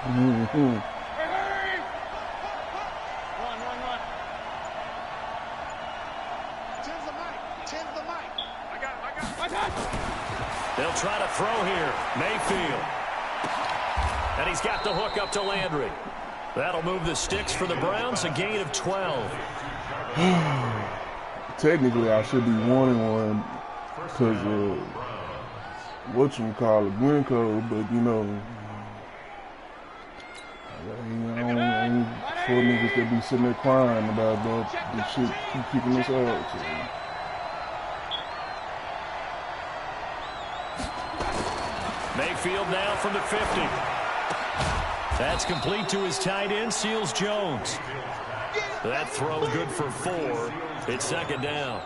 Mm-hmm. They'll try to throw here. Mayfield. And he's got the hook up to Landry. That'll move the sticks for the Browns, a gain of 12. Technically, I should be 1-1 because of whatchamacallit, win code, but you know, I ain't for niggas that be sitting there crying about that. This shit keep kicking us out. So. Mayfield now from the 50. That's complete to his tight end, Seals Jones. That throw good for 4. It's second down.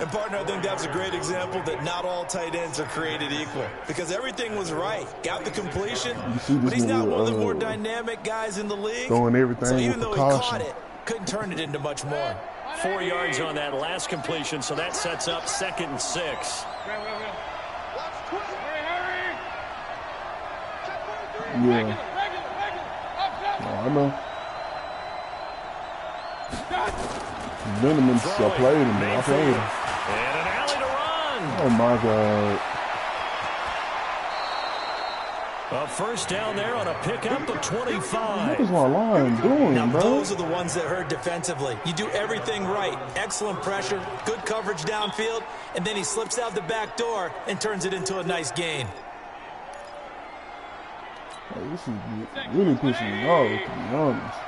And, partner, I think that's a great example that not all tight ends are created equal. Because everything was right. Got the completion, but he's not one of the more dynamic guys in the league. Throwing everything so even with though he caught it, couldn't turn it into much more. 4 yards on that last completion, so that sets up 2nd and 6. Yeah. I know. Lindemann still played him, man. I played him. And an alley to run. Oh, my God. A first down there on a pickup of 25. What is my line doing, now, bro? Those are the ones that hurt defensively. You do everything right. Excellent pressure, good coverage downfield, and then he slips out the back door and turns it into a nice gain. Hey, this is really pushing me off, to be honest.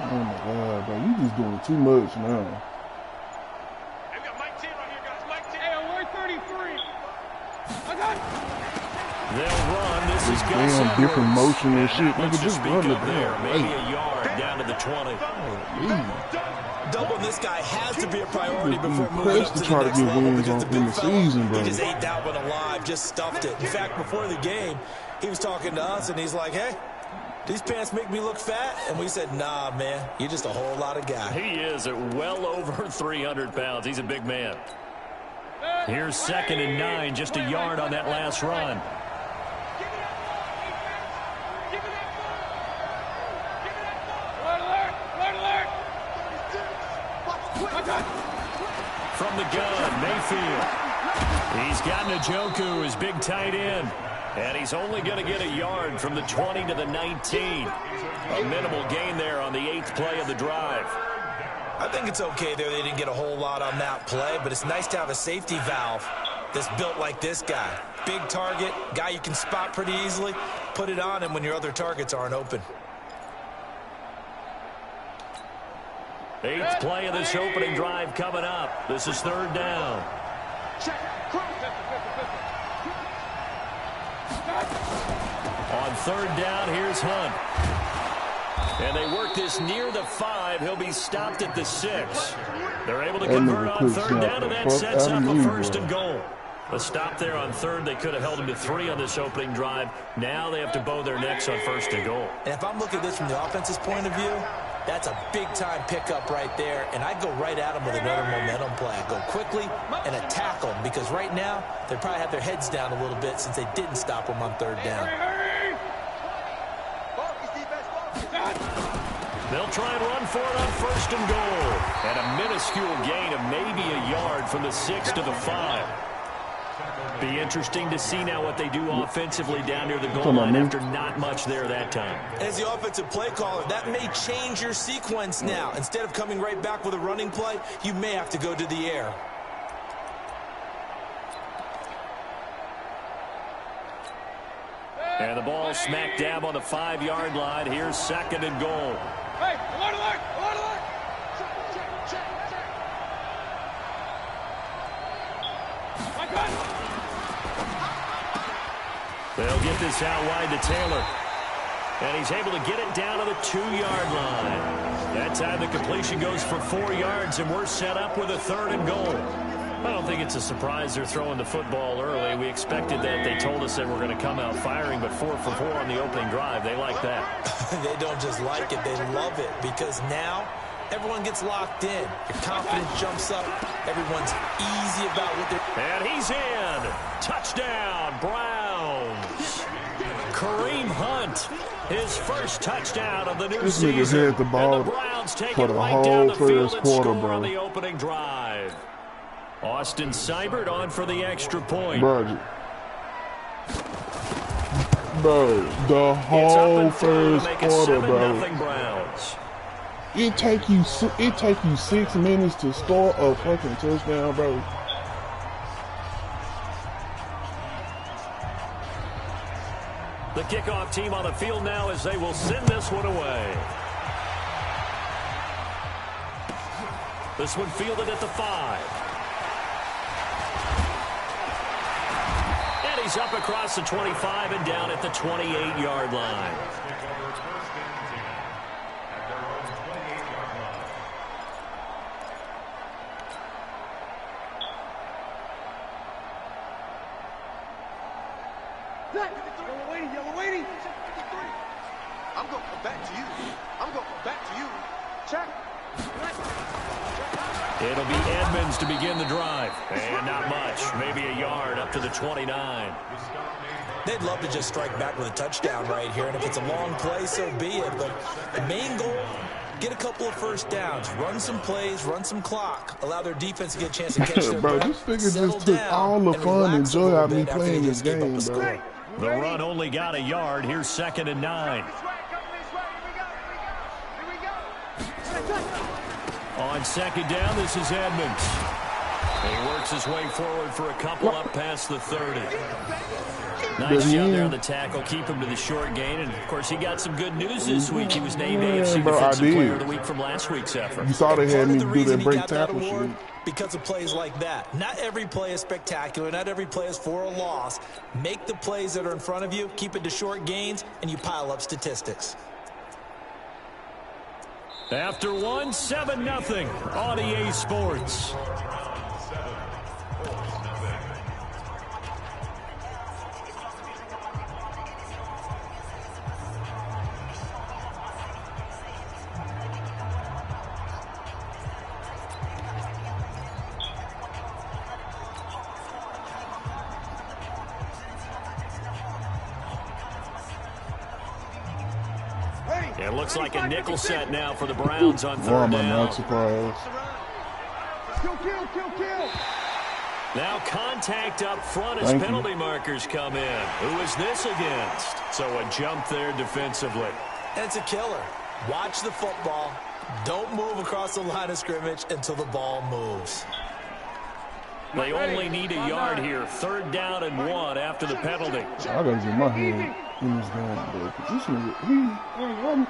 Oh my God, bro, you just doing too much now. I've got Mike 10 right here, guys. Mike 10. Hey, alert 33. I got it. They'll run. This is damn different motion and shit. Nigga, just run the damn maybe a yard down to the 20. Doubling this guy has to be a priority before moving up to the try to next get level wins because on the in big the fella, season, bro. he just ate that one alive, just stuffed it. In fact, before the game, he was talking to us, and he's like, hey, these pants make me look fat? And we said, nah, man, you're just a whole lot of guy. He is at well over 300 pounds. He's a big man. Here's 2nd and 9, just a yard on that last run. From the gun, Mayfield. He's got Njoku, his big tight end. And he's only going to get a yard from the 20 to the 19. A minimal gain there on the 8th play of the drive. I think it's okay there. They didn't get a whole lot on that play, but it's nice to have a safety valve that's built like this guy. Big target, guy you can spot pretty easily. Put it on him when your other targets aren't open. 8th play of this opening drive coming up. This is 3rd down. On 3rd down, here's Hunt. And they work this near the 5. He'll be stopped at the 6. They're able to convert on 3rd down, and that sets up a 1st and goal. A stop there on 3rd. They could have held him to 3 on this opening drive. Now they have to bow their necks on 1st and goal. And if I'm looking at this from the offense's point of view, that's a big-time pickup right there, and I go right at them with another momentum play. I go quickly and attack them because right now they probably have their heads down a little bit since they didn't stop them on 3rd down. They'll try and run for it on 1st and goal. And a minuscule gain of maybe a yard from the 6 to the 5. Be interesting to see now what they do offensively down near the goal line after not much there that time. As the offensive play caller, that may change your sequence now. Instead of coming right back with a running play, you may have to go to the air. And the ball smack dab on the 5-yard line. Here's 2nd and goal. Hey, alert, alert, alert, alert. They'll get this out wide to Taylor. And he's able to get it down to the 2-yard line. That time the completion goes for 4 yards, and we're set up with a 3rd and goal. I don't think it's a surprise they're throwing the football early. We expected that. They told us they were going to come out firing, but 4 for 4 on the opening drive. They like that. They don't just like it, they love it, because now everyone gets locked in. Your confidence jumps up. Everyone's easy about what they're... And he's in. Touchdown, Browns. Kareem Hunt, his first touchdown of the new This season. nigga had the ball and the Browns take for it the right down whole the field first and quarter, score bro. on the opening drive. Austin Seibert on for the extra point. Bro, the whole first quarter, bro. Browns. It take you 6 minutes to score a fucking touchdown, bro. The kickoff team on the field now as they will send this one away. This one fielded at the 5. And he's up across the 25 and down at the 28-yard line. Yellow waiting. I'm going to come back to you. I'm going to come back to you. Check. It'll be Edmonds to begin the drive. And not much. Maybe a yard up to the 29. They'd love to just strike back with a touchdown right here, and if it's a long play, so be it. But the main goal, get a couple of first downs, run some plays, run some clock, allow their defense to get a chance to catch their Bro, breath, this nigga settle just took down, all the and fun and relax a joy little out of me bit after playing they this just gave up game, a bro. score. The run only got a yard. Here's 2nd and 9. On 2nd down, this is Edmonds. He works his way forward for a couple up past the 30. Nice job there on the tackle. Keep him to the short gain. And, of course, he got some good news this week. He was named AFC Defensive Player of the Week from last week's effort. You saw they had me do that break tackle shit. Because of plays like that. Not every play is spectacular. Not every play is for a loss. Make the plays that are in front of you, keep it to short gains, and you pile up statistics. After 1, 7-0 on EA Sports. It looks like a nickel set now for the Browns on 3rd down. Not surprised. Kill. Now contact up front as penalty markers come in. Who is this against? So a jump there defensively. It's a killer. Watch the football. Don't move across the line of scrimmage until the ball moves. They only need a yard here. 3rd down and 1 after the penalty. I gotta get my hand in this game, bro. This nigga,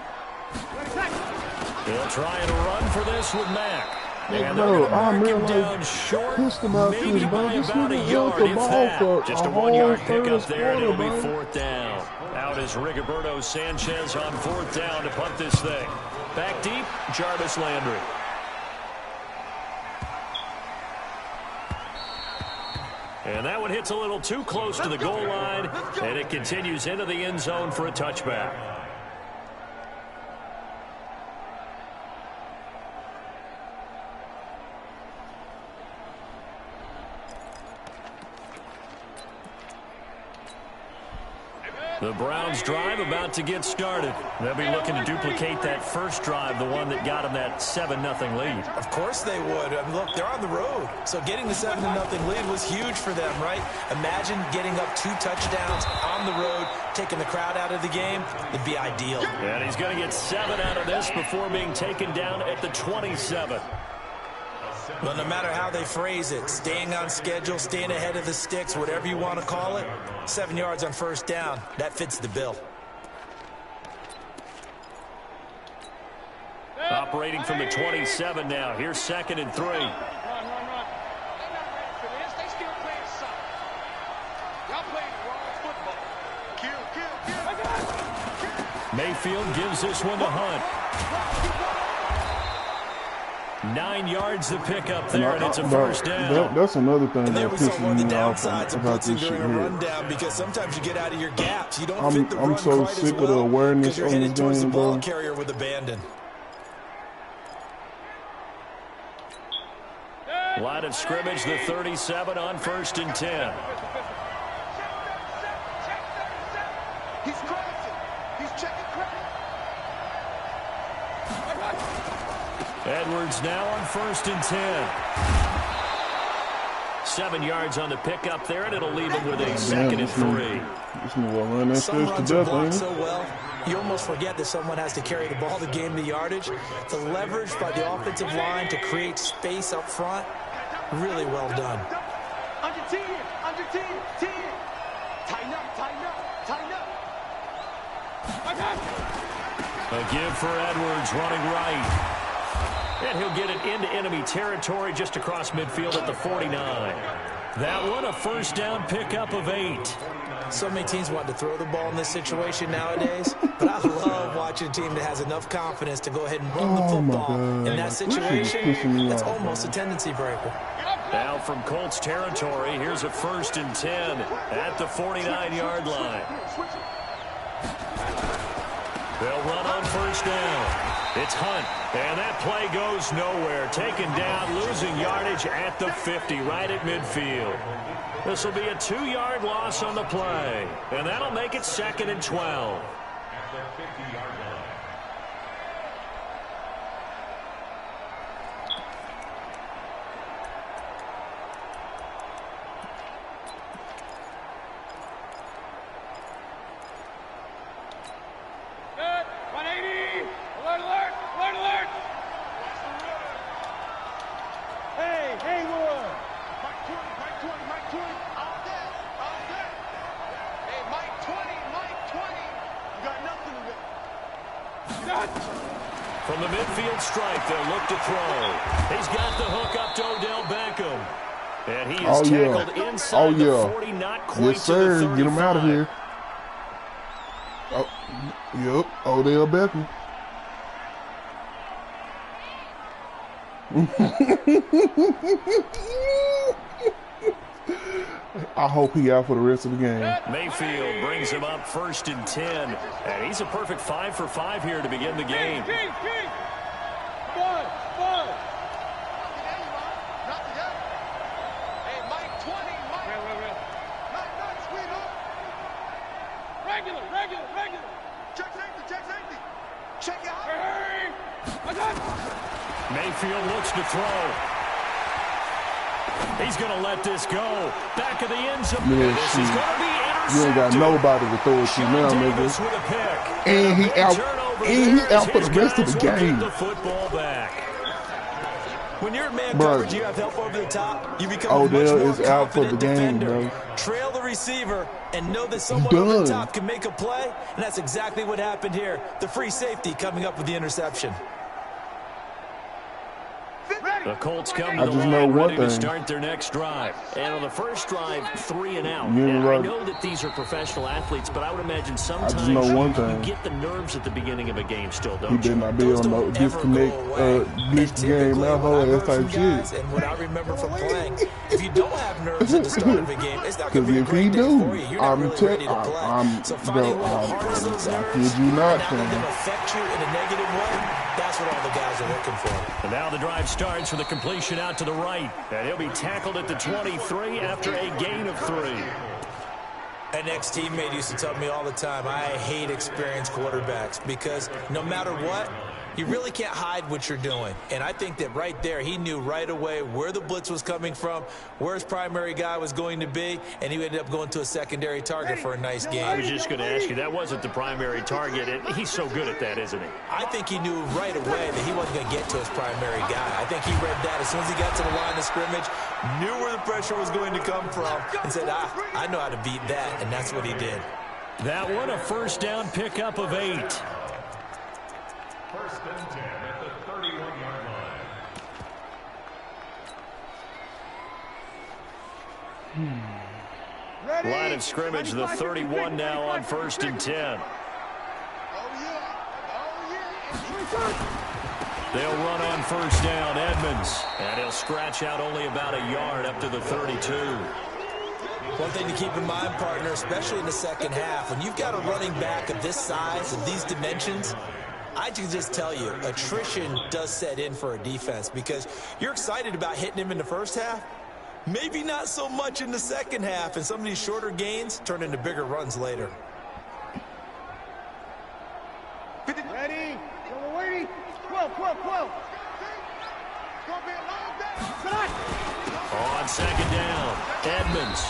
They'll try and run for this with Mack. And bro, they're I'm going to really mark him down short, pissed about maybe this, bro. by This about a nigga yard, held the if ball that. for Just a a 1-yard whole pickup first there, and it'll be quarter, bro. 4th down. Out is Rigoberto Sanchez on 4th down to punt this thing. Back deep, Jarvis Landry. And that one hits a little too close to the goal line, and it continues into the end zone for a touchback. The Browns drive about to get started. They'll be looking to duplicate that first drive, the one that got them that 7-0 lead. Of course they would. I mean, look, they're on the road. So getting the 7-0 lead was huge for them, right? Imagine getting up 2 touchdowns on the road, taking the crowd out of the game. It'd be ideal. And he's going to get 7 out of this before being taken down at the 27. Well, no matter how they phrase it, staying on schedule, staying ahead of the sticks, whatever you want to call it, 7 yards on first down, that fits the bill. Operating from the 27 now. Here's 2nd and 3. Run. They still playing soccer. Y'all playing the wrong football. Kill. Mayfield gives this one to Hunt. 9 yards to pick up there, and it's a first down. That's another thing that pisses one of the me off downsides of about blitzing this shit during a here. rundown, because sometimes you get out of your gaps. You don't fit the run I'm so quite sick as of the well awareness you're on headed this towards the game, ball bro. carrier with abandon. Line of scrimmage, the 37 on 1st and 10. He's crazy. He's checking credit. Edwards now on 1st and 10. 7 yards on the pickup there, and it'll leave him with a 2nd and 3. This nigga will run that Some stretch runs to are death, blocked ain't so well, you almost forget that someone has to carry the ball to gain the yardage. The leverage by the offensive line to create space up front, really well done. Under 10, under 10, 10. Tighten up, tighten up, tighten up. A give for Edwards running right. And he'll get it into enemy territory just across midfield at the 49. That one, a first down pickup of 8. So many teams want to throw the ball in this situation nowadays, but I love watching a team that has enough confidence to go ahead and run the football. In that situation, that's almost a tendency breaker. Now from Colts territory, here's a 1st and 10 at the 49-yard line. They'll run on 1st down. It's Hunt, and that play goes nowhere. Taken down, losing yardage at the 50, right at midfield. This will be a 2-yard loss on the play, and that'll make it 2nd and 12. From the midfield stripe, they'll look to throw. He's got the hook up to Odell Beckham. And he is tackled inside the 40, not quite yes, sir. to the 35. Get him out of here. Oh, yep, Odell Beckham. I hope he out for the rest of the game. Mayfield brings him up 1st and 10. And he's a perfect 5 for 5 here to begin the game. Mayfield looks to throw. He's going to let this go. Back of the end zone. Yeah, this is going to be intercepted. You ain't got nobody to throw it to now, nigga. And he out for the rest of the game. The football back. When you're in man coverage, you have help over the top. You become Odell a much is more out for the confident game, defender. bro. Trail the receiver and know that someone over the top can make a play, and that's exactly what happened here. The free safety coming up with the interception. The Colts come to the line ready to start their next drive. And on the first drive, 3 and out. Now, I know that these are professional athletes, but I would imagine sometimes you get the nerves at the the of a game still, don't you? He better not be on no disconnect, glitch the game out, whole ass type shit. And what I remember from playing, if you don't have nerves at the start of a game, it's not going to be a great day for you. You're not really ready to play. So finding a way to harness those nerves and not let them affect you in a negative way, that's what all the guys are looking for. And now the drive starts with a completion out to the right. And he'll be tackled at the 23 after a gain of 3. An ex-teammate used to tell me all the time, I hate experienced quarterbacks because no matter what, you really can't hide what you're doing. And I think that right there, he knew right away where the blitz was coming from, where his primary guy was going to be, and he ended up going to a secondary target for a nice game. I was just going to ask you, that wasn't the primary target, and he's so good at that, isn't he? I think he knew right away that he wasn't going to get to his primary guy. I think he read that as soon as he got to the line of scrimmage, knew where the pressure was going to come from, and said, I know how to beat that, and that's what he did. That one, a first down pickup of 8. First and 10 at the 31-yard line. Line of scrimmage, the 31 now on 1st and 10. They'll run on first down, Edmonds. And he'll scratch out only about a yard up to the 32. One thing to keep in mind, partner, especially in the second half, when you've got a running back of this size, of these dimensions, I can just tell you, attrition does set in for a defense because you're excited about hitting him in the first half. Maybe not so much in the second half, and some of these shorter gains turn into bigger runs later. Ready? We're waiting. 12. On second down, Edmonds.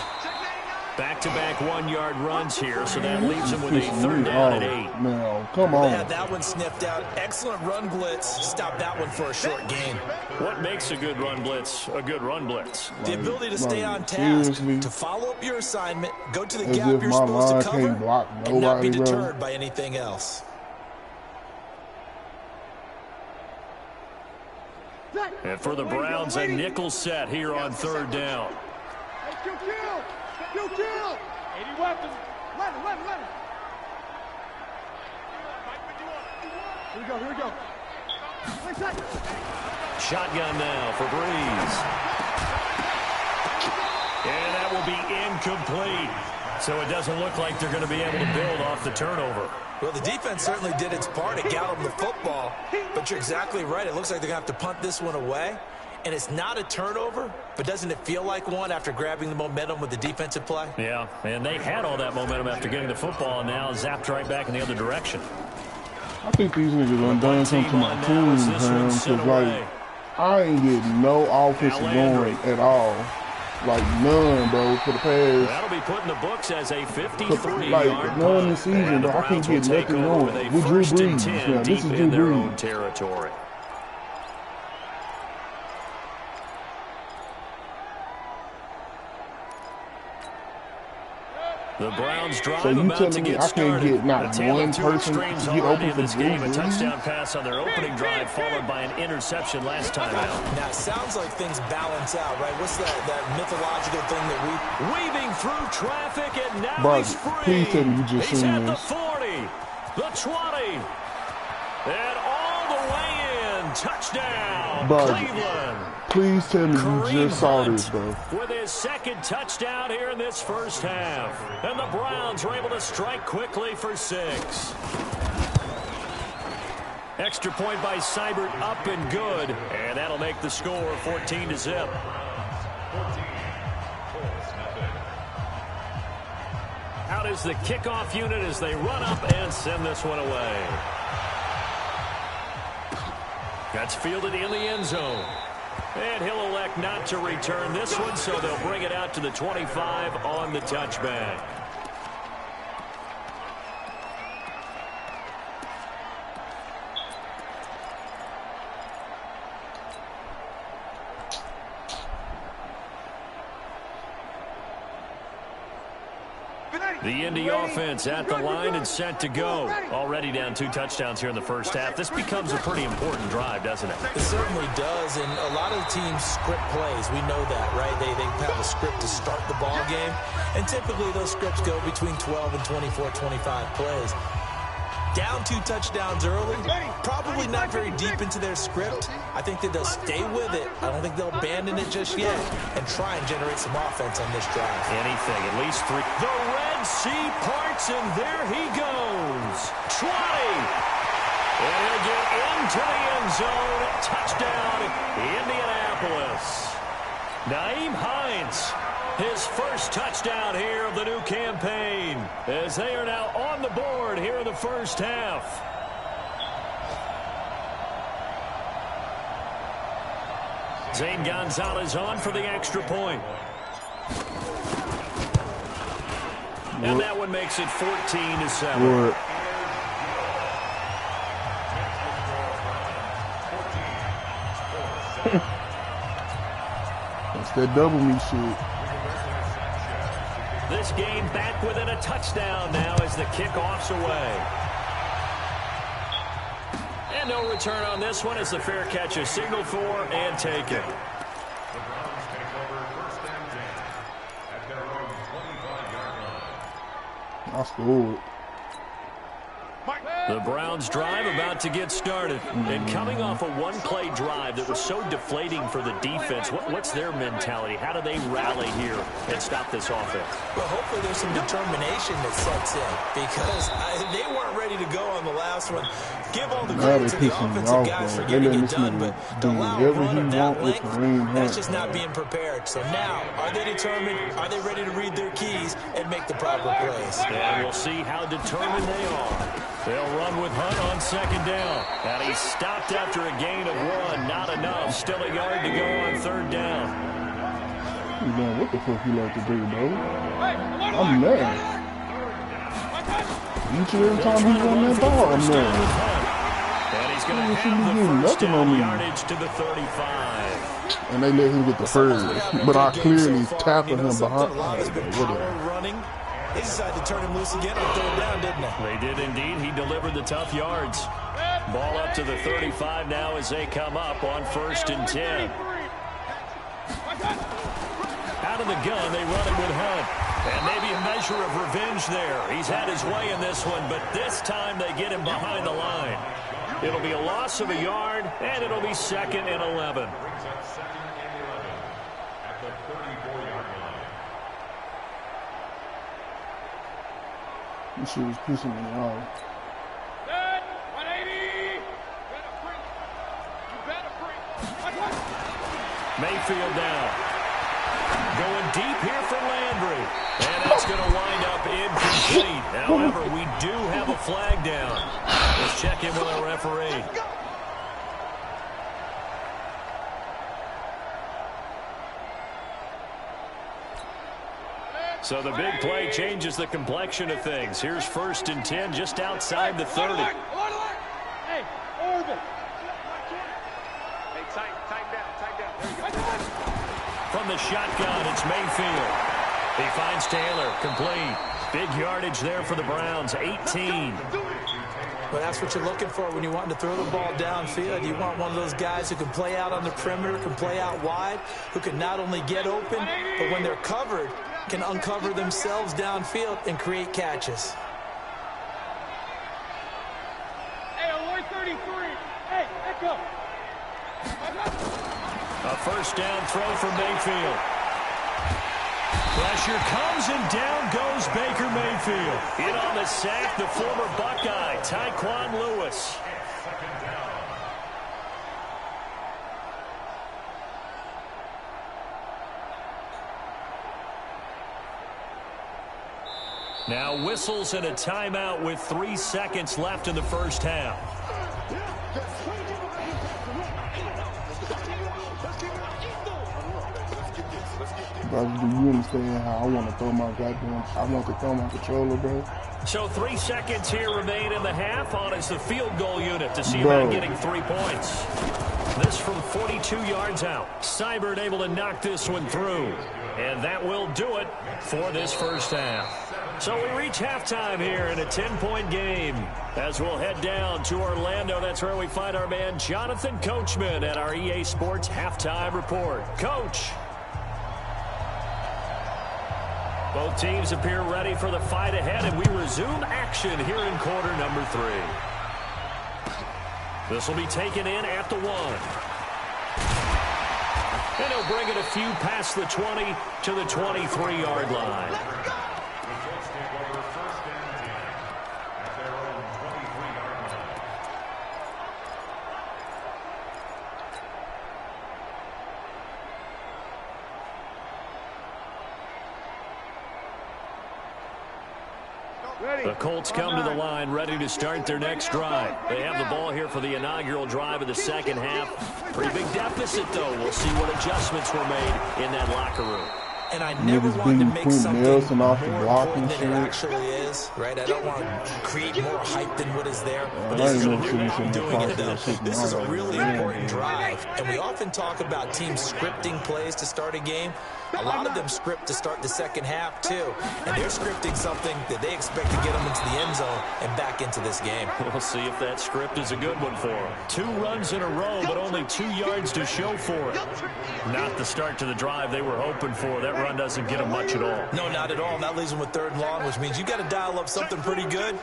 Back-to-back one-yard runs here, so that leaves him with a third down at 8. Now, come on. They had that one sniffed out. Excellent run blitz. Stop that one for a short gain. What makes a good run blitz a good run blitz? The ability to stay on task, to follow up your assignment, go to the As gap if you're my supposed line to cover, can't block and not be nobody, bro. deterred by anything else. And for the Browns, a nickel set here on third down. Hey, kill. 80 weapons. Let him. Here we go. Shotgun now for Breeze. And that will be incomplete. So it doesn't look like they're going to be able to build off the turnover. Well, the defense certainly did its part to gallop the football, but you're exactly right. It looks like they're going to have to punt this one away. And it's not a turnover, but doesn't it feel like one after grabbing the momentum with the defensive play? Yeah, and they had all that momentum after getting the football, and now zapped right back in the other direction. I think these niggas done done something to my team, man, because, like, I ain't getting no offensive going at all. Like, none, bro, for the past. That'll be put in the books as a 53-yard like, none in the season, but I can't get nothing going. With Drew Brees, man, this is Drew Brees. Territory. The Browns drive So you about telling to me get I can't started. get not A tale one of two person to extremes get already open in for this Drew game. A Brees? touchdown pass on their opening drive, followed by an interception last time out. Now, it sounds like things balance out, right? What's that mythological thing that Weaving through traffic, and now Bro, he's free. please tell me you just He's seen at the this. 40, the 20, and all the way in. Touchdown, Bro, Cleveland. please tell me you Kareem just saw Hunt this, bro. with his second touchdown here in this first half. And the Browns were able to strike quickly for 6. Extra point by Seibert, up and good. And that'll make the score 14-0. Out is the kickoff unit as they run up and send this one away. That's fielded in the end zone. And he'll elect not to return this one, so they'll bring it out to the 25 on the touchback. The Indy offense at the line and set to go. Already down 2 touchdowns here in the first half. This becomes a pretty important drive, doesn't it? It certainly does, and a lot of the teams script plays. We know that, right? They have a script to start the ball game, and typically those scripts go between 12 and 24, 25 plays. Down 2 touchdowns early, probably not very deep into their script. I think that they'll stay with it. I don't think they'll abandon it just yet and try and generate some offense on this drive. Anything, at least 3. The Red Sea parts, and there he goes. 20. And he'll get into the end zone. Touchdown, Indianapolis. Nyheim Hines, his first touchdown here of the new campaign, as they are now on the board here in the first half. Zane Gonzalez on for the extra point. And that one makes it 14-7. What? That's that double me shit. This game back within a touchdown now as the kickoff's away. And no return on this one as the fair catch is signaled for and taken. I scored. The Browns drive about to get started. And coming off a one-play drive that was so deflating for the defense, what's their mentality? How do they rally here and stop this offense? Well, hopefully there's some determination that sets in because they weren't ready to go on the last one. Give all the credit to the offensive guys for getting it done, but to allow a run of that length, that's just not being prepared. So now, are they determined? Are they ready to read their keys and make the proper plays? And we'll see how determined they are. They'll run with Hunt on second down. And he's stopped after a gain of 1. Not enough. Still a yard to go on third down. Man, what the fuck you like to do, bro? I'm mad. Each and every time he's on that ball, I'm mad. And he's going to have the first down yardage to the 35. And they let him get the first. But I clearly tackled him behind. Running. They decided to turn him loose again on third down, didn't they? They did indeed. He delivered the tough yards. Ball up to the 35 now as they come up on 1st and 10. Out of the gun, they run it with Hunt. And maybe a measure of revenge there. He's had his way in this one, but this time they get him behind the line. It'll be a loss of a yard, and it'll be 2nd and 11. This shit was pissing me off. 180. Mayfield down. Going deep here for Landry. And that's going to wind up incomplete. However, we do have a flag down. Let's check in with our referee. So the big play changes the complexion of things. Here's 1st and 10 just outside the 30. Hey, Orville. Hey, tighten down. There you go. From the shotgun, it's Mayfield. He finds Taylor, complete. Big yardage there for the Browns, 18. Well, that's what you're looking for when you want to throw the ball downfield. You want one of those guys who can play out on the perimeter, can play out wide, who can not only get open, but when they're covered, can uncover themselves downfield and create catches. Hey, 133. Hey, echo. A 1st down throw from Mayfield. Pressure comes and down goes Baker Mayfield. In on the sack, the former Buckeye, Tyquan Lewis. Now whistles and a timeout with 3 seconds left in the first half. Bro, do you understand how I want to throw my controller, bro? So 3 seconds here remain in the half. On is the field goal unit to see about getting 3 points. This from 42 yards out. Seibert able to knock this one through. And that will do it for this first half. So we reach halftime here in a 10-point game. As we'll head down to Orlando, that's where we find our man Jonathan Coachman at our EA Sports Halftime Report. Coach. Both teams appear ready for the fight ahead, and we resume action here in quarter number 3. This will be taken in at the 1. And he'll bring it a few past the 20 to the 23-yard line. The Colts come to the line ready to start their next drive. They have the ball here for the inaugural drive of the second half. Pretty big deficit, though. We'll see what adjustments were made in that locker room. And I never want to make something more important than it actually is, right? I don't want to create more hype than what is there. But this is a new way of doing it, though. This is a really important drive. And we often talk about teams scripting plays to start a game. A lot of them script to start the second half, too. And they're scripting something that they expect to get them into the end zone and back into this game. We'll see if that script is a good one for them. 2 runs in a row, but only 2 yards to show for it. Not the start to the drive they were hoping for. That run doesn't get them much at all. No, not at all. And that leaves them with 3rd and long, which means you've got to dial up something pretty good.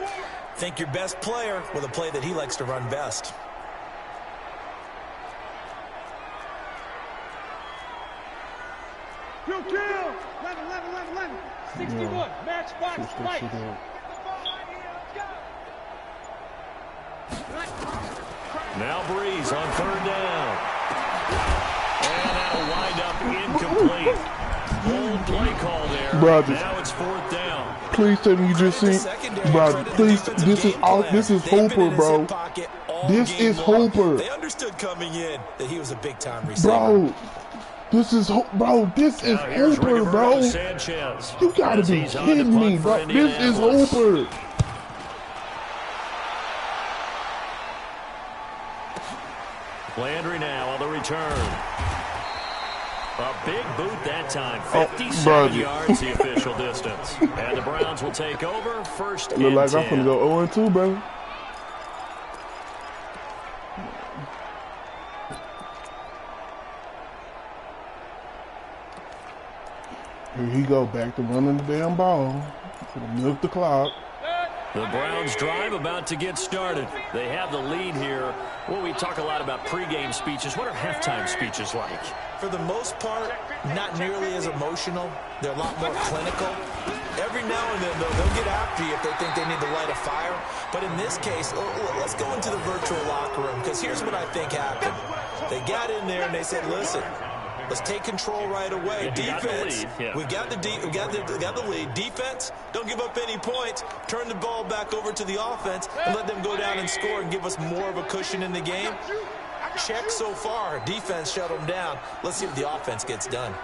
Think your best player with a play that he likes to run best. Kill. 11. 61. Match box fight. Now Breeze on 3rd down. And that'll wind up incomplete. Old play call there. Brother. Now it's 4th down. Please tell me you just seen, bro. Please, this is Hooper, bro. This is Hooper. They understood coming in that he was a big-time receiver. Bro, this is Hooper, bro. Sanchez. You gotta be kidding me, bro. This is Hooper. Landry now on the return. A big boot that time. 57 yards the official distance. And the Browns will take over 1st and 10. Look like I'm gonna go 0-2, bro. Here he go, back to running the damn ball. Gonna milk the clock. The Browns drive about to get started. They have the lead here. Well, we talk a lot about pregame speeches. What are halftime speeches like? For the most part, not nearly as emotional. They're a lot more clinical. Every now and then, they'll get after you if they think they need to light a fire. But in this case, let's go into the virtual locker room, because here's what I think happened. They got in there and they said, listen, let's take control right away. Defense, we got the lead. Defense, don't give up any points. Turn the ball back over to the offense and let them go down and score and give us more of a cushion in the game. Check so far. Defense shut them down. Let's see if the offense gets done.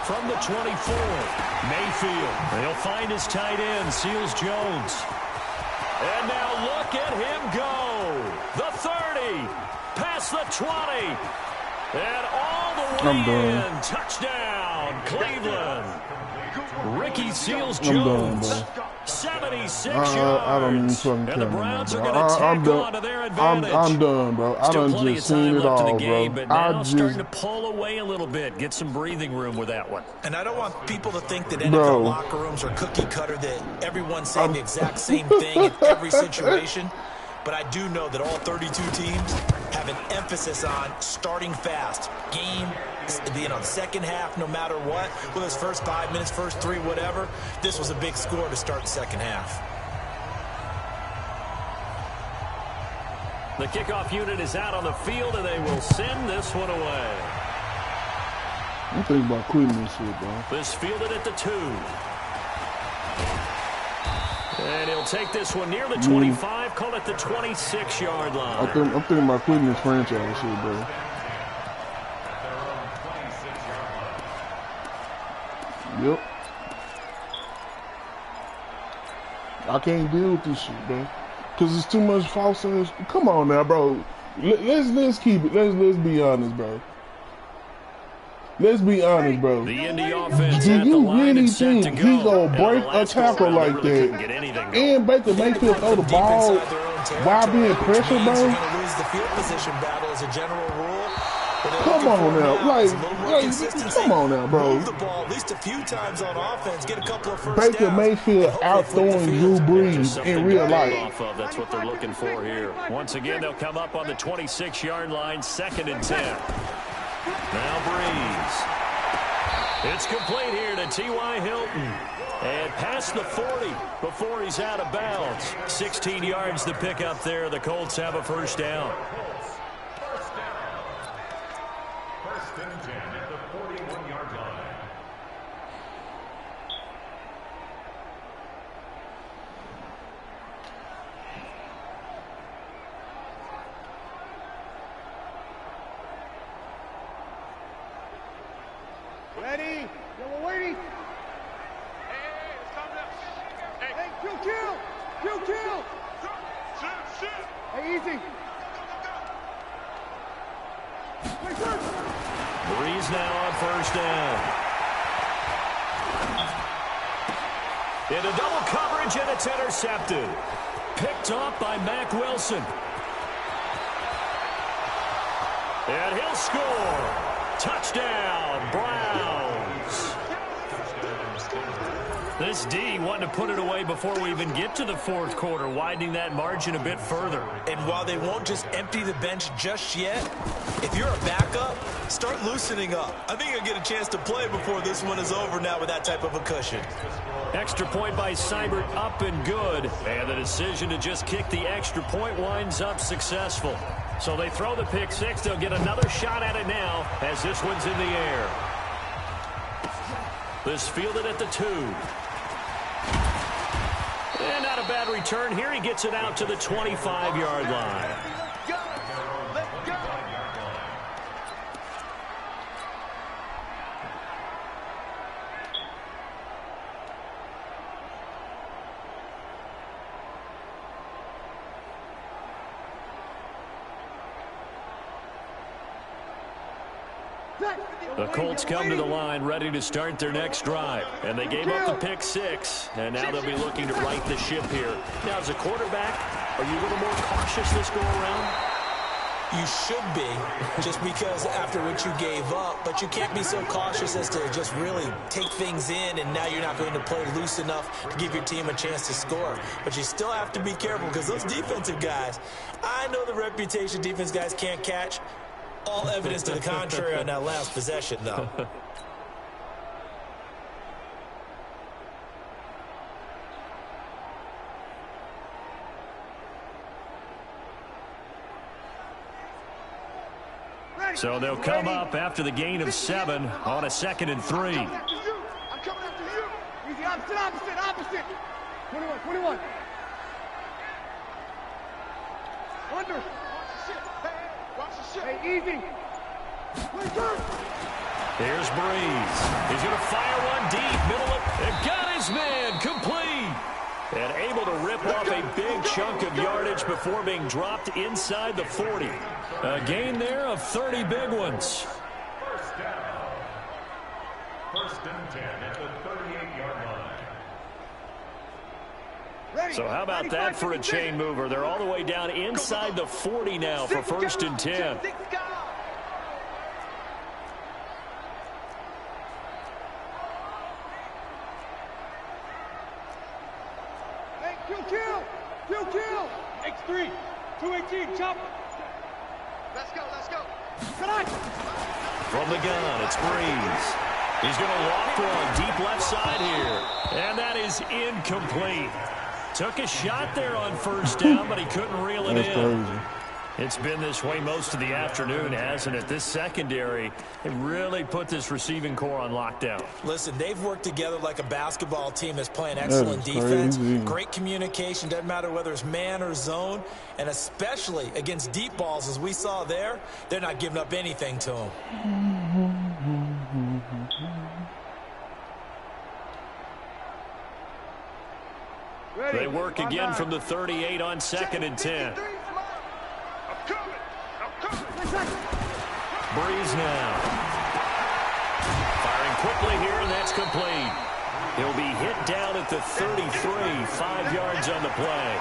From the 24, Mayfield. He'll find his tight end, Seals Jones. And now look at him go. The 30, past the 20. And all the way in. Touchdown, Cleveland. Ricky Seals Jones. 76 yards. I don't even fucking care. And the Browns are going to tack on to their advantage. I'm done, bro. I done just seen it all, bro. But now starting to pull away a little bit. Get some breathing room with that one. And I don't want people to think that NFL locker rooms are cookie cutter, that everyone's saying the exact same thing in every situation. But I do know that all 32 teams have an emphasis on starting fast. Game, second half, no matter what. Whether it's first 5 minutes, first 3, whatever. This was a big score to start the second half. The kickoff unit is out on the field, and they will send this one away. I'm thinking about quitting this shit, bro. This fielded at the 2. And he'll take this one near the 25, call it the 26-yard line. I'm thinking about quitting this franchise shit, bro. Yep. I can't deal with this shit, bro. Cause it's too much false ass. Come on now, bro. Let's keep it. Let's be honest, bro. Let's be honest, bro. The Indy offense Do you really think he gonna break a tackle like that and Baker Mayfield throw the ball while being pressured, bro? Lose the field position battle as a general rule. Come on now, come on now, bro. Move the ball at least a few times on offense. Get a couple of first Baker Mayfield out throwing Drew Brees in real life. That's what they're looking for here. Once again, they'll come up on the 26-yard line, 2nd and 10. Now Breeze. It's complete here to T.Y. Hilton. And past the 40 before he's out of bounds. 16 yards to pick up there. The Colts have a first down. First and 10 at the 41-yard line. Ready? Yeah, we're waiting. Hey, it's coming up. Hey, kill. Shoot. Hey, easy. Breeze now on first down. Into double coverage, and it's intercepted. Picked off by Mack Wilson. And he'll score. Touchdown, Browns. This D wanting to put it away before we even get to the fourth quarter, widening that margin a bit further. And while they won't just empty the bench just yet, if you're a backup, start loosening up. I think you'll get a chance to play before this one is over now with that type of a cushion. Extra point by Seibert, up and good. And the decision to just kick the extra point winds up successful. So they throw the pick six. They'll get another shot at it now as this one's in the air. This fielded at the 2. And not a bad return here. He gets it out to the 25-yard line. The Colts come to the line ready to start their next drive. And they gave up the pick six. And now they'll be looking to right the ship here. Now, as a quarterback, are you a little more cautious this go around? You should be, just because after what you gave up. But you can't be so cautious as to just really take things in, and now you're not going to play loose enough to give your team a chance to score. But you still have to be careful, because those defensive guys, I know the reputation defense guys can't catch. All evidence to the contrary on that last possession, though. So they'll come up after the gain of 7 on a 2nd and 3. I'm coming after you. Easy, opposite. 21. Under. Watch the shit. Hey, easy. Here's Breeze. He's going to fire one deep. Middle of, and got his man complete. And able to rip off a big chunk of yardage before being dropped inside the 40. A gain there of 30 big ones. First down. First and 10 at the 38-yard line. So how about that for a chain mover? They're all the way down inside the 40 now for 1st and 10. Kill. X3. 218. Chop. Let's go. Come on. From the gun, it's Breeze. He's going to loft one deep left side here. And that is incomplete. Took a shot there on 1st down, but he couldn't reel it in. Crazy. It's been this way most of the afternoon, hasn't it? This secondary, it really put this receiving core on lockdown. Listen, they've worked together like a basketball team that's playing excellent defense. Crazy. Great communication, doesn't matter whether it's man or zone, and especially against deep balls, as we saw there, they're not giving up anything to them. They work again from the 38 on 2nd and 10. Breeze now. Firing quickly here, and that's complete. He'll be hit down at the 33, 5 yards on the play.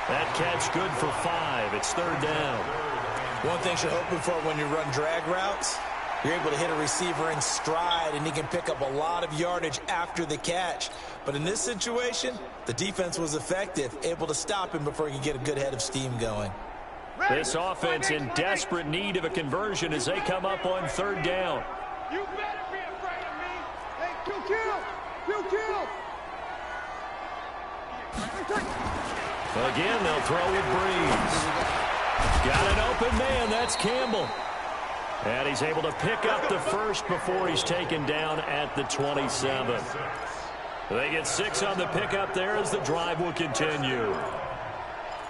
That catch good for 5. It's 3rd down. One thing you're hoping for when you run drag routes, you're able to hit a receiver in stride, and he can pick up a lot of yardage after the catch. But in this situation, the defense was effective, able to stop him before he could get a good head of steam going. This offense in desperate need of a conversion as they come up on 3rd down. You better be afraid of me. Hey, kill. Again, they'll throw with Breeze. Got an open man. That's Campbell. And he's able to pick up the 1st before he's taken down at the 27. They get 6 on the pickup there as the drive will continue.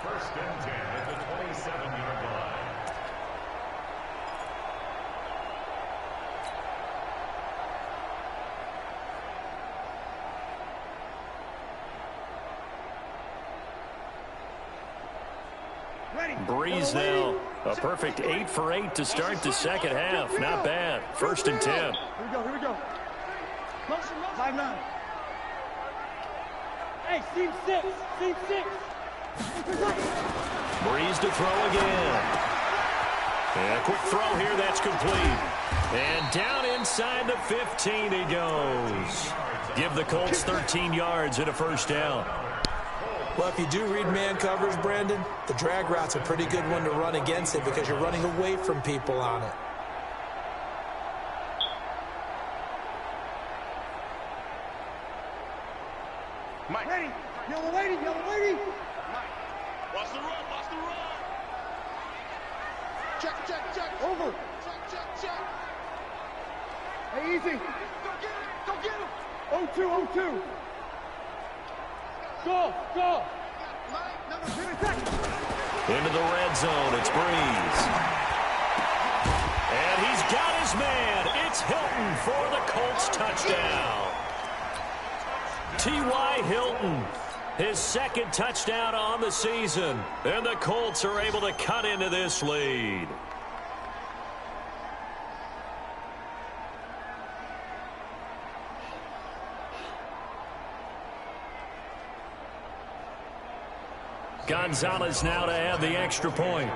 First and 10 at the 27-yard line. Breeze now. A perfect 8 for 8 to start the 2nd half. Not bad. 1st and 10. Here we go. 5-9. Hey, seam 6. Breeze to throw again. And a quick throw here. That's complete. And down inside the 15 he goes. Give the Colts 13 yards and a first down. Well, if you do read man coverage, Brandon, the drag route's a pretty good one to run against it because you're running away from people on it. Mike. Ready. Yellow lady, yellow lady. Mike. Watch the run, watch the run. Check, check, check. Over. Check, check, check. Hey, easy. Go get him, go get him. 0-2, 0-2. Go, go. Mike, number 10. Into the red zone, it's Breeze. And he's got his man. It's Hilton for the Colts touchdown. T.Y. Hilton, his second touchdown on the season. And the Colts are able to cut into this lead. Gonzalez now to add the extra point.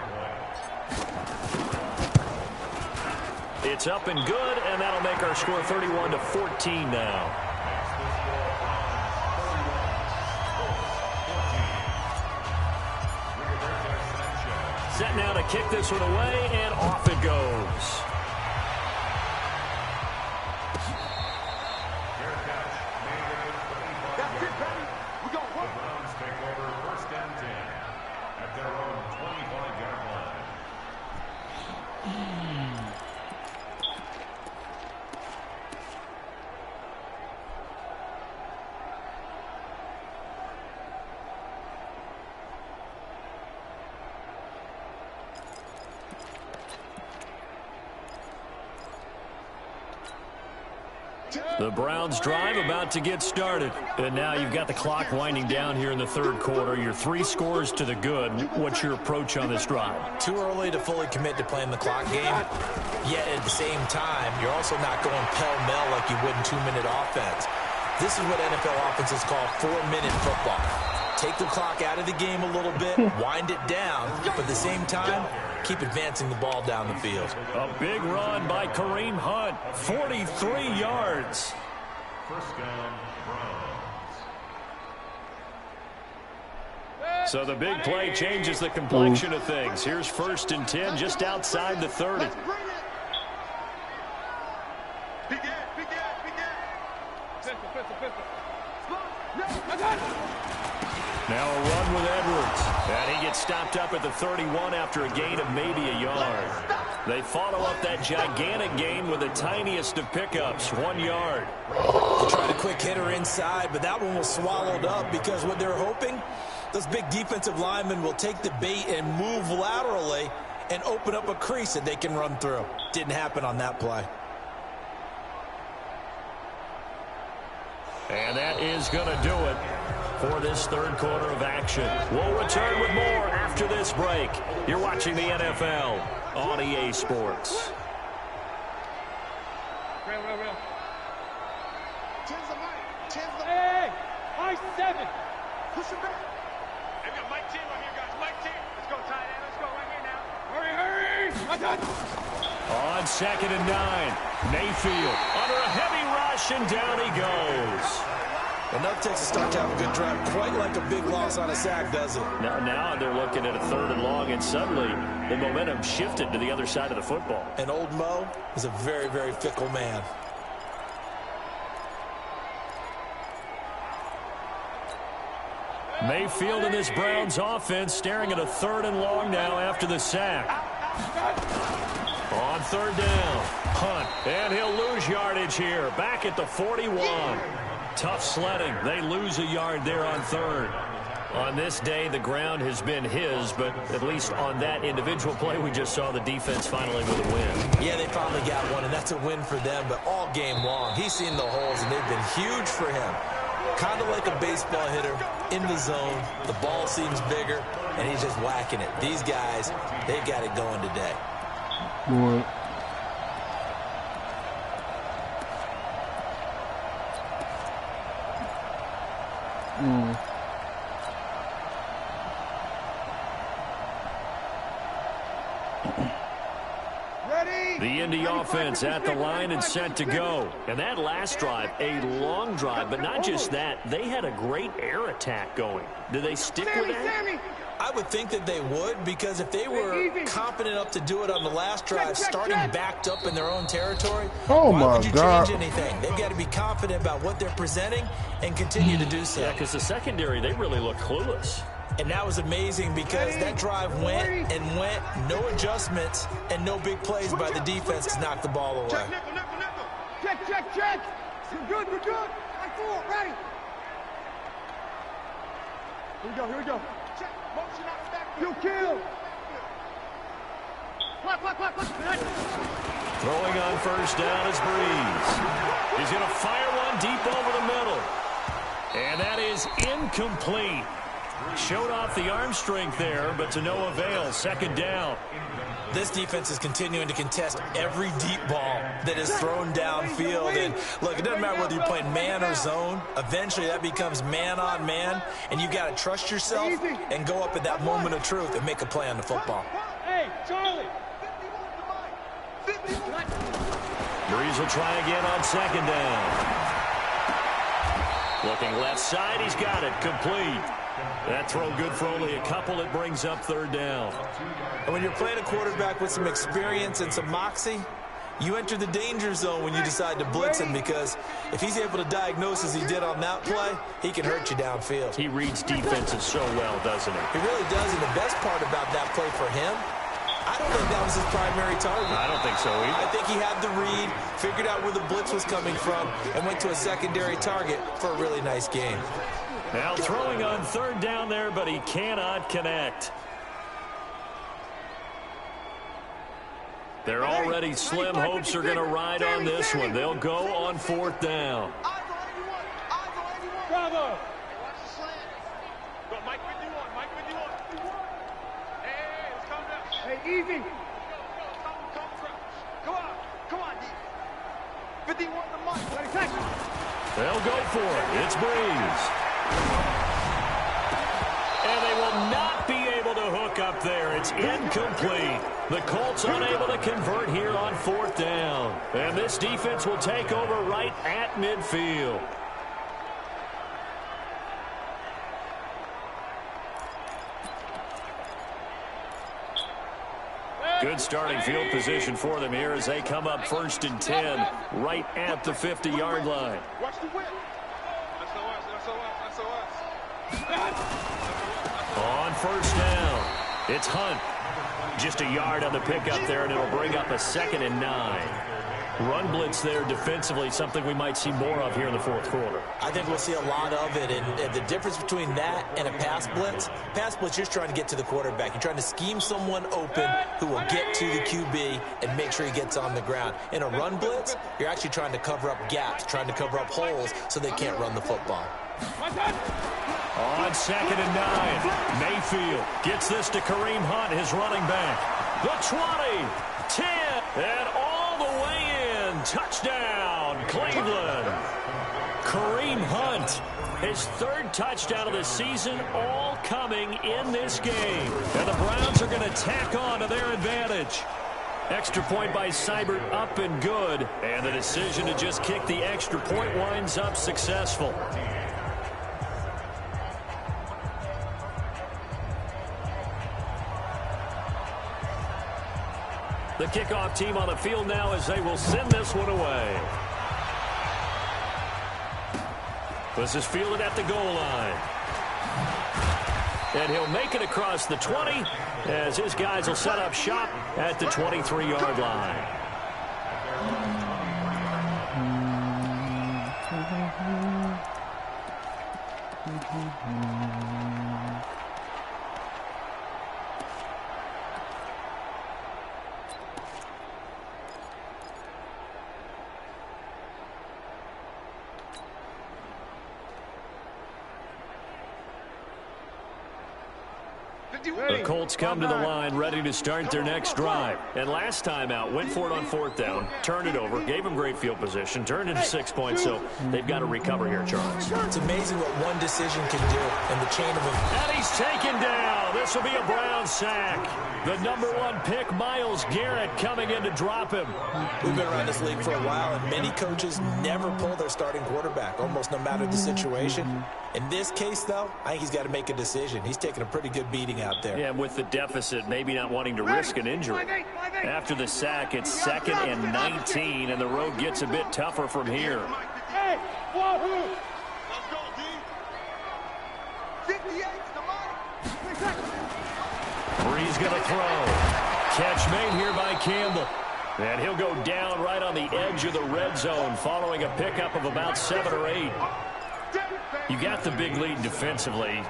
It's up and good, and that'll make our score 31-14 now. Set now to kick this one away, and off it goes. That's it, baby. We got one. The Browns take over first and 10 at their own 25-yard line. The Browns drive about to get started. And now you've got the clock winding down here in the third quarter. Your 3 scores to the good. What's your approach on this drive? Too early to fully commit to playing the clock game. Yet at the same time, you're also not going pell-mell like you would in 2-minute offense. This is what NFL offenses call 4-minute football. Take the clock out of the game a little bit, wind it down, but at the same time, keep advancing the ball down the field. A big run by Kareem Hunt, 43 yards. First down, Browns. So the big play changes the complexion of things. Here's first and 10 just outside the 30. Now a run with Edwards. And he gets stopped up at the 31 after a gain of maybe a yard. They follow up that gigantic gain with the tiniest of pickups, 1 yard. They tried a quick hitter inside, but that one was swallowed up because what they're hoping, those big defensive linemen will take the bait and move laterally and open up a crease that they can run through. Didn't happen on that play. And that is going to do it for this third quarter of action. We'll return with more after this break. You're watching the NFL on EA Sports. Real. Hey, high 7. Push it back. Hey, we got Mike T right here, guys. Mike T. Let's go, tight end. Let's go right here now. Hurry. On second and 9, Mayfield under a heavy rush, and down he goes. Enough takes a start to have a good drive, quite like a big loss on a sack, does it? Now they're looking at a third and long, and suddenly the momentum shifted to the other side of the football. And old Mo is a very, very fickle man. Mayfield in this Browns offense staring at a third and long now after the sack. On third down, Hunt, and he'll lose yardage here, back at the 41. Tough sledding. They lose a yard there on third. On this day, the ground has been his, but at least on that individual play, we just saw the defense finally with a win. Yeah, they finally got one, and that's a win for them, but all game long, he's seen the holes, and they've been huge for him. Kind of like a baseball hitter in the zone. The ball seems bigger, and he's just whacking it. These guys, they've got it going today. Boy. The Indy offense at the line and set to go. And that last drive, a long drive, but not just that. They had a great air attack going. Did they stick with that? I would think that they would, because if they were confident enough to do it on the last drive, starting backed up in their own territory, why would you change anything? They've got to be confident about what they're presenting and continue to do so. Yeah, because the secondary, they really look clueless. And that was amazing because that drive went and went, no adjustments, and no big plays by the defense to knock the ball away. Check. We're good. Line 4, ready. Here we go. Check. Motion out the back. You kill. Clock. Throwing on first down is Breeze. He's going to fire one deep over the middle. And that is incomplete. Showed off the arm strength there, but to no avail. Second down. This defense is continuing to contest every deep ball that is thrown downfield. And look, it doesn't matter whether you're playing man or zone. Eventually, that becomes man on man, and you got to trust yourself and go up at that moment of truth and make a play on the football. Hey, Charlie. Breeze will try again on second down. Looking left side, he's got it. Complete. That throw good for only a couple. It brings up third down. And when you're playing a quarterback with some experience and some moxie, you enter the danger zone when you decide to blitz him, because if he's able to diagnose as he did on that play, he can hurt you downfield. He reads defenses so well, doesn't he? He really does, and the best part about that play for him, I don't think that was his primary target. I don't think so either. I think he had the read, figured out where the blitz was coming from, and went to a secondary target for a really nice game. Now throwing on third down there, but he cannot connect. Their already slim hopes are going to ride on this one. They'll go on fourth down. Bravo. Mike with you on. Hey, let's calm down. Hey, easy. Come on, D. 51 to Mike. 20 seconds. They'll go for it. It's Breeze. And they will not be able to hook up there. It's incomplete. The Colts unable to convert here on fourth down. And this defense will take over right at midfield. Good starting field position for them here as they come up first and 10 right at the 50-yard line. Watch the whip. On first down, it's Hunt. Just a yard on the pickup there, and it'll bring up a 2nd and 9. Run blitz there defensively, something we might see more of here in the fourth quarter. I think we'll see a lot of it, and the difference between that and a pass blitz, you're trying to get to the quarterback. You're trying to scheme someone open who will get to the QB and make sure he gets on the ground. In a run blitz, you're actually trying to cover up gaps, trying to cover up holes so they can't run the football. On 2nd and 9, Mayfield gets this to Kareem Hunt, his running back. The 20, 10, and all the way in. Touchdown, Cleveland. Kareem Hunt, his 3rd touchdown of the season, all coming in this game. And the Browns are going to tack on to their advantage. Extra point by Seibert, up and good. And the decision to just kick the extra point winds up successful. The kickoff team on the field now as they will send this one away. This is fielded at the goal line. And he'll make it across the 20 as his guys will set up shop at the 23-yard line. The Colts come to the line ready to start their next drive. And last time out, went for it on fourth down, turned it over, gave them great field position, turned into 6 points, so they've got to recover here, Charles. It's amazing what one decision can do in the chain of them. And he's taken taken down. This will be a Brown sack. The #1 pick, Myles Garrett, coming in to drop him. We've been around this league for a while, and many coaches never pull their starting quarterback, almost no matter the situation. In this case, though, I think he's got to make a decision. He's taking a pretty good beating out there. Yeah, with the deficit, maybe not wanting to risk an injury. After the sack, it's 2nd and 19, and the road gets a bit tougher from here. Hey, wahoo! Let's go, D. 58's the money. Brees going to throw. Catch made here by Campbell. And he'll go down right on the edge of the red zone following a pickup of about 7 or 8. You got the big lead defensively.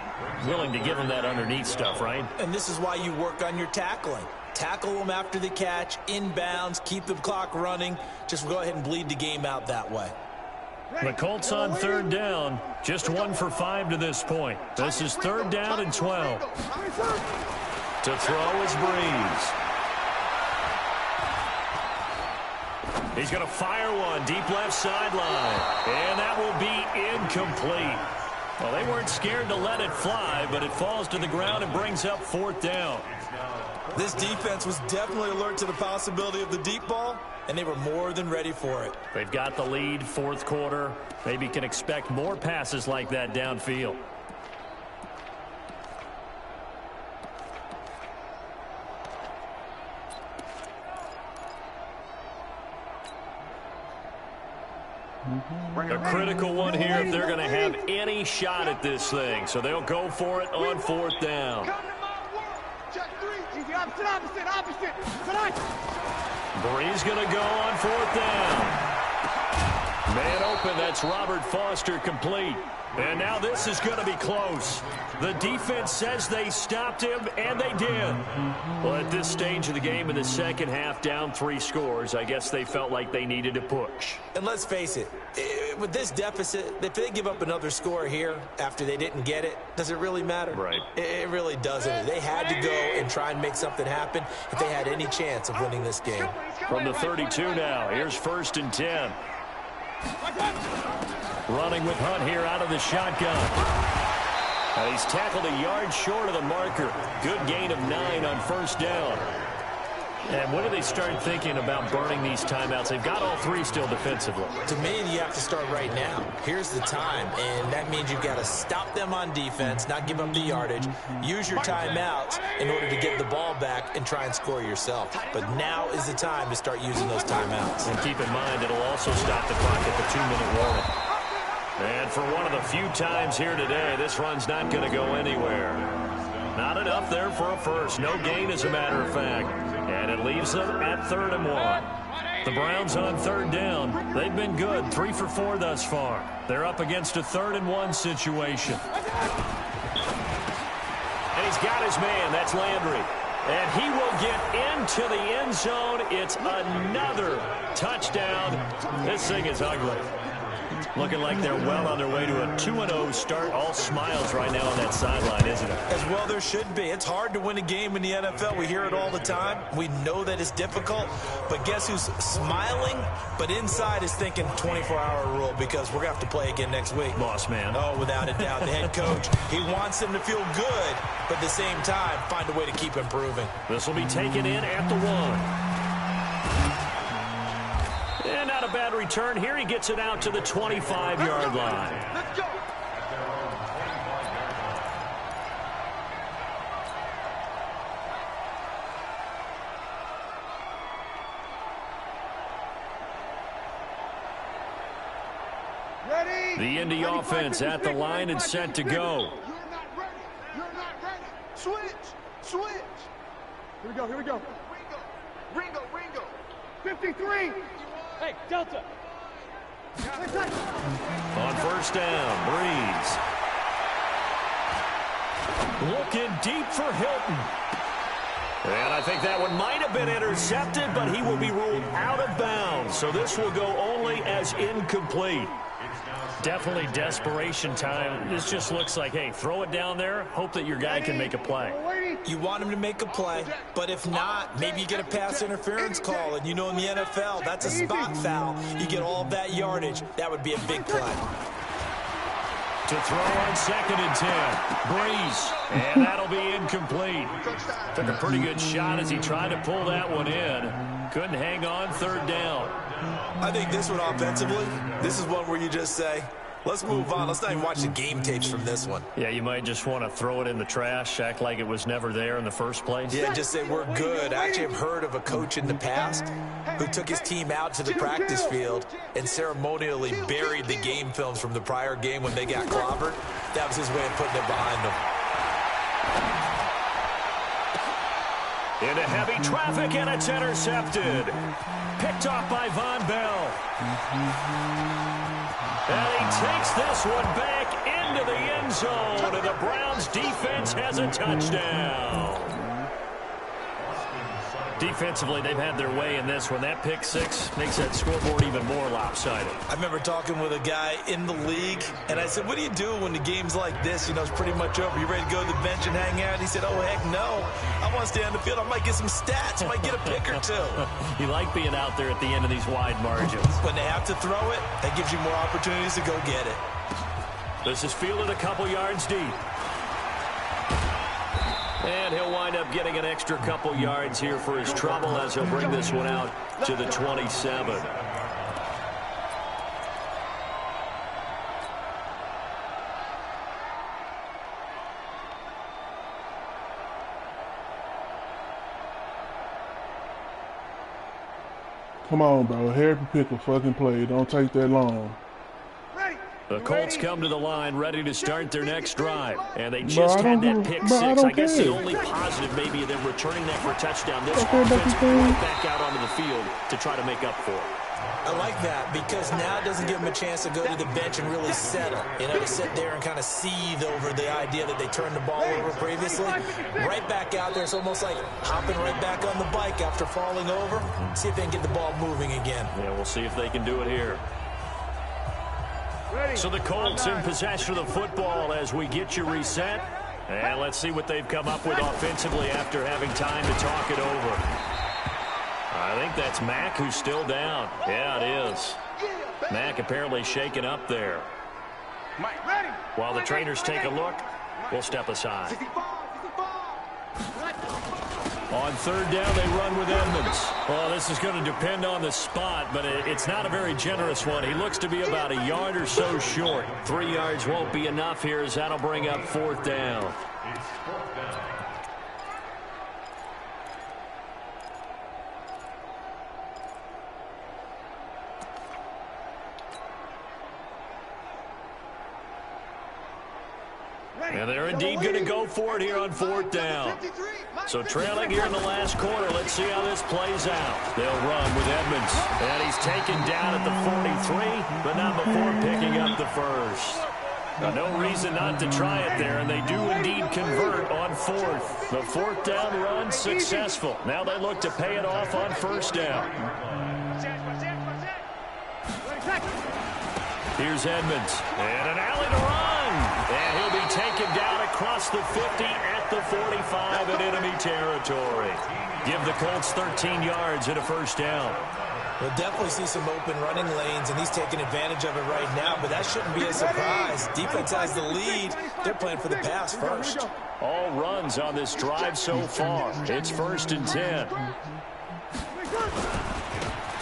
Willing to give him that underneath stuff, right? And this is why you work on your tackling. Tackle them after the catch, inbounds, keep the clock running. Just go ahead and bleed the game out that way. The Colts on 3rd down. Just 1 for 5 to this point. This is 3rd down and 12. To throw is Brees. He's going to fire one deep left sideline. And that will be incomplete. Well, they weren't scared to let it fly, but it falls to the ground and brings up 4th down. This defense was definitely alert to the possibility of the deep ball, and they were more than ready for it. They've got the lead, 4th quarter. Maybe can expect more passes like that downfield. A critical one here if they're going to have any shot at this thing. So they'll go for it on 4th down. Brees going to go on 4th down. Man open, that's Robert Foster complete. And now this is going to be close. The defense says they stopped him, and they did. Well, at this stage of the game in the second half, down 3 scores, I guess they felt like they needed to push. And let's face it, with this deficit, if they give up another score here after they didn't get it, does it really matter? Right. It really doesn't. They had to go and try and make something happen if they had any chance of winning this game. From the 32 now, here's 1st and 10. Running with Hunt here out of the shotgun. He's tackled a yard short of the marker. Good gain of 9 on 1st down. And when do they start thinking about burning these timeouts? They've got all 3 still defensively. To me, you have to start right now. Here's the time, and that means you've got to stop them on defense, not give up the yardage, use your timeouts in order to get the ball back and try and score yourself. But now is the time to start using those timeouts. And keep in mind, it'll also stop the clock at the 2-minute warning. And for one of the few times here today, this run's not going to go anywhere. Not enough there for a first. No gain, as a matter of fact. And it leaves them at 3rd and 1. The Browns on 3rd down. They've been good, 3 for 4 thus far. They're up against a 3rd and 1 situation. And he's got his man. That's Landry. And he will get into the end zone. It's another touchdown. This thing is ugly. Looking like they're well on their way to a 2-0 start. All smiles right now on that sideline, isn't it? As well there should be. It's hard to win a game in the NFL. We hear it all the time. We know that it's difficult. But guess who's smiling? But inside is thinking 24-hour rule because we're going to have to play again next week. Boss man. Oh, without a doubt. The head coach, he wants them to feel good, but at the same time, find a way to keep improving. This will be taken in at the 1. And not a bad return here. He gets it out to the 25-yard line. Let's go. Ready? The Indy offense at the line and set to go. You're not ready. You're not ready. Switch. Here we go. Ringo. 53. Hey, Delta. On 1st down, Brees. Looking deep for Hilton. And I think that one might have been intercepted, but he will be ruled out of bounds. So this will go only as incomplete. Definitely desperation time. This just looks like, hey, throw it down there, hope that your guy can make a play. You want him to make a play, but if not, maybe you get a pass interference call. And you know in the NFL, that's a spot foul. You get all of that yardage. That would be a big play. To throw on 2nd and 10. Breeze. And that'll be incomplete. Took a pretty good shot as he tried to pull that one in. Couldn't hang on 3rd down. I think this one offensively, this is one where you just say, let's move on. Let's not even watch the game tapes from this one. Yeah, you might just want to throw it in the trash, act like it was never there in the first place. Yeah, just say we're good. I actually have heard of a coach in the past who took his team out to the practice field and ceremonially buried the game films from the prior game when they got clobbered. That was his way of putting it behind them. Into heavy traffic, and it's intercepted. Picked off by Von Bell. And he takes this one back into the end zone, and the Browns defense has a touchdown. Defensively, they've had their way in this one. That pick 6 makes that scoreboard even more lopsided. I remember talking with a guy in the league, and I said, what do you do when the game's like this? You know, it's pretty much over. You ready to go to the bench and hang out? He said, oh, heck no. I want to stay on the field. I might get some stats. I might get a pick or two. You like being out there at the end of these wide margins. When they have to throw it, that gives you more opportunities to go get it. This is fielded a couple yards deep. And he'll wind up getting an extra couple yards here for his trouble as he'll bring this one out to the 27. Come on, bro. Harry pick a fucking play. Don't take that long. The Colts come to the line ready to start their next drive. And they just had that pick 6. I guess the only positive maybe of them returning that for a touchdown. This offense right back out onto the field to try to make up for it. I like that because now it doesn't give them a chance to go to the bench and really settle. You know, to sit there and kind of seethe over the idea that they turned the ball over previously. Right back out there. It's almost like hopping right back on the bike after falling over. See if they can get the ball moving again. Yeah, we'll see if they can do it here. So the Colts in possession of the football as we get you reset. And let's see what they've come up with offensively after having time to talk it over. I think that's Mack who's still down. Yeah, it is. Mack apparently shaken up there. While the trainers take a look, we'll step aside. On 3rd down, they run with Edmonds. Well, this is going to depend on the spot, but it's not a very generous one. He looks to be about a yard or so short. 3 yards won't be enough here as that'll bring up 4th down. And they're indeed going to go for it here on 4th down. So trailing here in the last quarter, let's see how this plays out. They'll run with Edmonds. And he's taken down at the 43, but not before picking up the first. Now, no reason not to try it there, and they do indeed convert on 4th. The 4th down run successful. Now they look to pay it off on 1st down. Here's Edmonds, and an alley to run. And he'll be taken down across the 50 at the 45 in enemy territory. Give the Colts 13 yards and a 1st down. We'll definitely see some open running lanes, and he's taking advantage of it right now, but that shouldn't be a surprise. Defense has the lead. They're playing for the pass first. All runs on this drive so far. It's 1st and 10.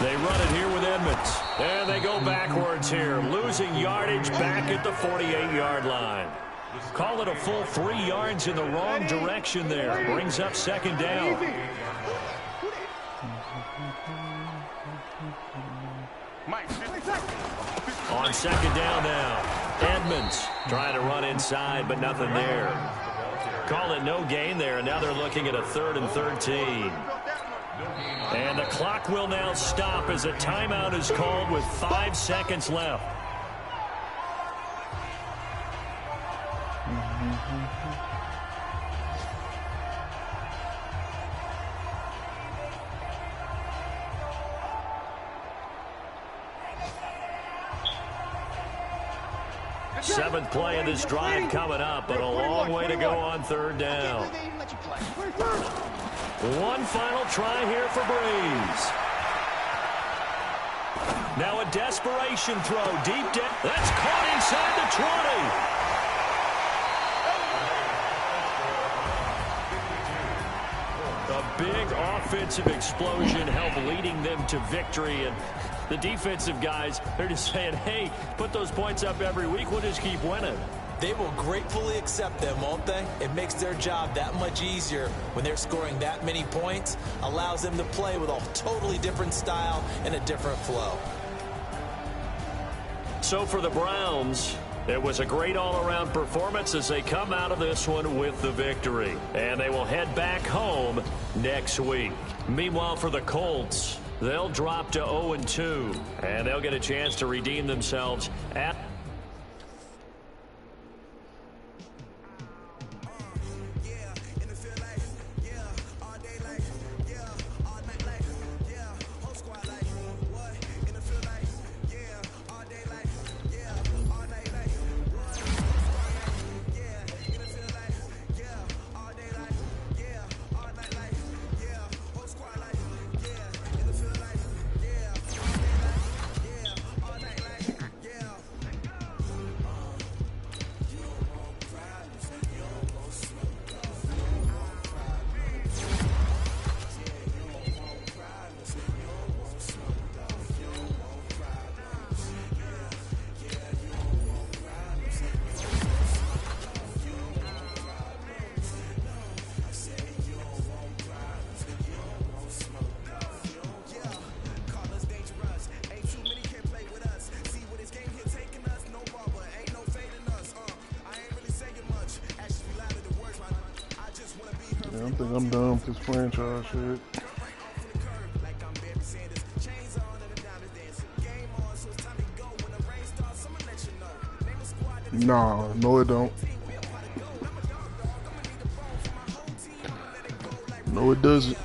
They run it here with Edmonds. And they go backwards here, losing yardage back at the 48-yard line. Call it a full 3 yards in the wrong direction there. Brings up 2nd down. On 2nd down now. Edmonds trying to run inside, but nothing there. Call it no gain there, and now they're looking at a 3rd and 13. And the clock will now stop as a timeout is called with 5 seconds left. Seventh play of this drive coming up, but a long way to go on 3rd down. One final try here for Breeze. Now a desperation throw deep down. That's caught inside the 20. A big offensive explosion helped leading them to victory. And the defensive guys, they're just saying, hey, put those points up every week. We'll just keep winning. They will gratefully accept them, won't they? It makes their job that much easier when they're scoring that many points. Allows them to play with a totally different style and a different flow. So for the Browns, it was a great all-around performance as they come out of this one with the victory. And they will head back home next week. Meanwhile, for the Colts, they'll drop to 0-2, and they'll get a chance to redeem themselves at I think I'm done with this franchise shit. Nah, no it don't. No it doesn't.